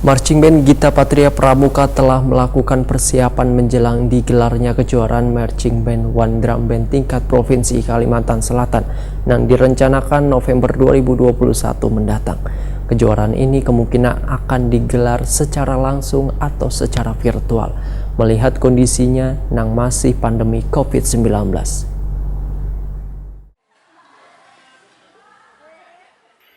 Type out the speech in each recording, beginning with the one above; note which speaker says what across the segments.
Speaker 1: Marching Band Gita Patria Pramuka telah melakukan persiapan menjelang digelarnya kejuaraan Marching Band One Drum Band tingkat Provinsi Kalimantan Selatan yang direncanakan November 2021 mendatang. Kejuaraan ini kemungkinan akan digelar secara langsung atau secara virtual, melihat kondisinya yang masih pandemi COVID-19.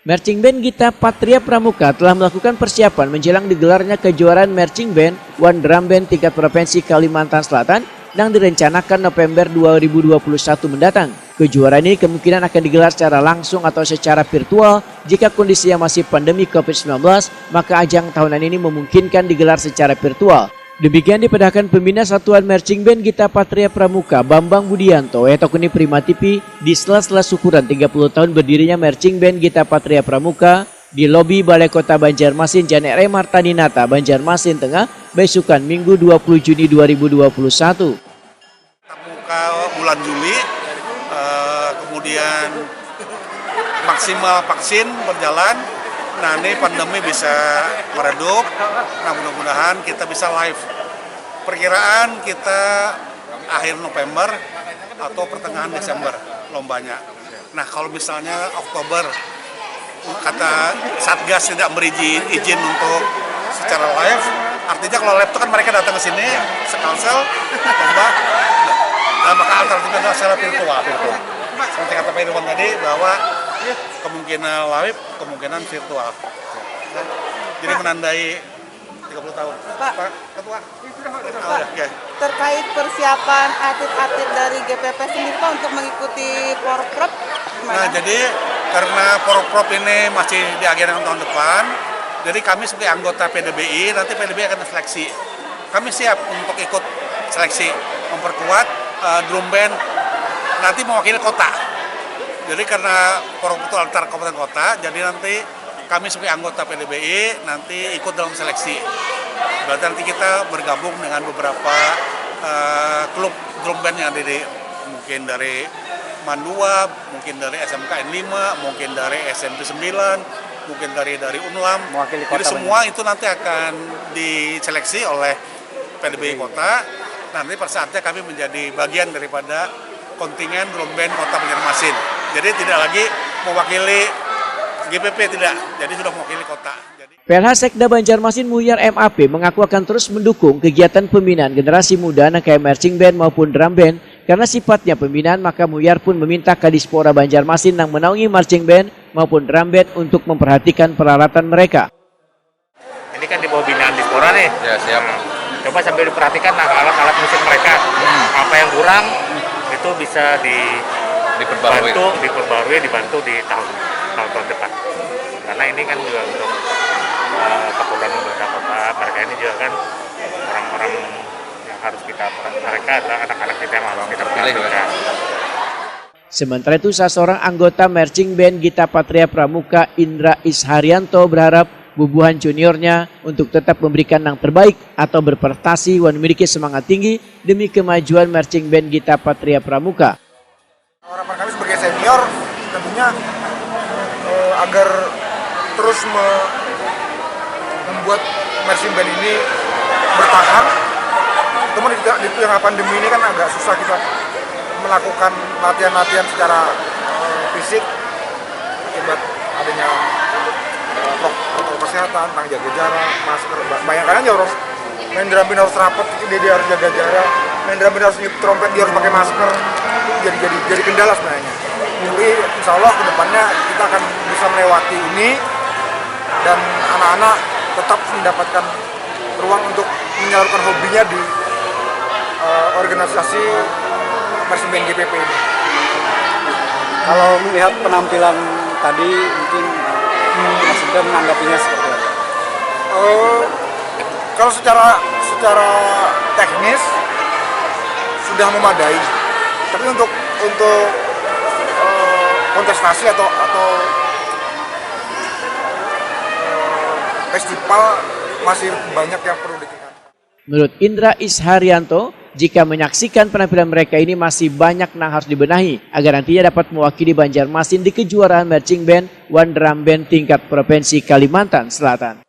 Speaker 2: Marching Band Gita Patria Pramuka telah melakukan persiapan menjelang digelarnya kejuaraan Marching Band One Drum Band tingkat Provinsi Kalimantan Selatan yang direncanakan November 2021 mendatang. Kejuaraan ini kemungkinan akan digelar secara langsung atau secara virtual. Jika kondisinya masih pandemi COVID-19, maka ajang tahunan ini memungkinkan digelar secara virtual. Demikian dipadahkan pembina Satuan Marching Band Gita Patria Pramuka Bambang Budianto atau Kuni Prima TV di sela-sela syukuran 30 tahun berdirinya Marching Band Gita Patria Pramuka di lobi Balai Kota Banjarmasin Janek Re Martaninata, Banjarmasin Tengah, besukan Minggu 20 Juni 2021.
Speaker 3: Pramuka bulan Juli, kemudian maksimal vaksin berjalan. Nah, ini pandemi bisa meredup. Nah, mudah-mudahan kita bisa live. Perkiraan kita akhir November atau pertengahan Desember lombanya. Nah, kalau misalnya Oktober kata Satgas tidak beri izin untuk secara live, artinya kalau live itu kan mereka datang ke sini, sekalsel, lomba, nah, maka alternatifnya adalah secara virtual. Seperti kata Pak Irwan tadi bahwa kemungkinan live, kemungkinan virtual. Jadi menandai 30 tahun. Pak Ketua.
Speaker 4: Pak, terkait persiapan atlet-atlet dari GPP sendiri Pak untuk mengikuti Porprov gimana?
Speaker 3: Nah, jadi karena Porprov ini masih diagendakan tahun depan, jadi kami sebagai anggota PDBI, nanti PDBI akan seleksi. Kami siap untuk ikut seleksi, memperkuat drum band nanti mewakili kota. Jadi karena Porprov itu antar kabupaten kota, jadi nanti kami sebagai anggota PDBI nanti ikut dalam seleksi. Berarti nanti kita bergabung dengan beberapa klub drum band yang ada mungkin dari Mandua, mungkin dari SMKN 5, mungkin dari SMP 9, mungkin dari Unlam. Jadi semua itu nanti akan diseleksi oleh PDBI kota. Nanti pada saatnya kami menjadi bagian daripada kontingen drum band Kota Banjarmasin. Jadi tidak lagi mewakili GPP, tidak. Jadi sudah mewakili kota.
Speaker 2: PLH Sekda Banjarmasin Muhyar MAP mengaku akan terus mendukung kegiatan pembinaan generasi muda kayak marching band maupun drum band. Karena sifatnya pembinaan, maka Muhyar pun meminta Kadispora Banjarmasin yang menaungi marching band maupun drum band untuk memperhatikan peralatan mereka.
Speaker 5: Ini kan di bawah binaan Dispora nih.
Speaker 6: Ya, siap.
Speaker 5: Coba sambil diperhatikan alat-alat musik mereka. Apa yang kurang itu bisa dibantu di tahun depan. Karena ini kan juga untuk keperluan pemerintah kota, mereka ini juga kan orang-orang yang harus mereka adalah anak-anak kita yang harus kita perhatikan.
Speaker 2: Sementara itu, salah seorang anggota Marching Band Gita Patria Pramuka Indra Isharyanto berharap bubuhan juniornya untuk tetap memberikan yang terbaik atau berprestasi dan memiliki semangat tinggi demi kemajuan Marching Band Gita Patria Pramuka.
Speaker 7: Harapan kami sebagai senior tentunya agar terus membuat marching band ini bertahan. Teman di tengah pandemi ini kan agak susah kita melakukan latihan-latihan secara fisik akibat adanya protokol kesehatan tentang jaga jarak, masker. Bayangkan aja orang main drum band harus rapat, dia harus jaga jarak, main drum band harus niup trompet, dia harus pakai masker. Itu jadi kendala sebenarnya. Tapi insya Allah kedepannya kita akan bisa melewati ini dan anak-anak tetap mendapatkan ruang untuk menyalurkan hobinya di organisasi Marching Band GPP ini.
Speaker 8: Kalau melihat penampilan tadi, mungkin Mas Indra menanggapinya seperti apa?
Speaker 7: Kalau secara teknis sudah memadai, tapi untuk kontestasi atau festival masih banyak yang perlu ditingkatkan.
Speaker 2: Menurut Indra Isharyanto, jika menyaksikan penampilan mereka ini masih banyak yang harus dibenahi agar nantinya dapat mewakili Banjarmasin di kejuaraan Marching Band One Drum Band tingkat Provinsi Kalimantan Selatan.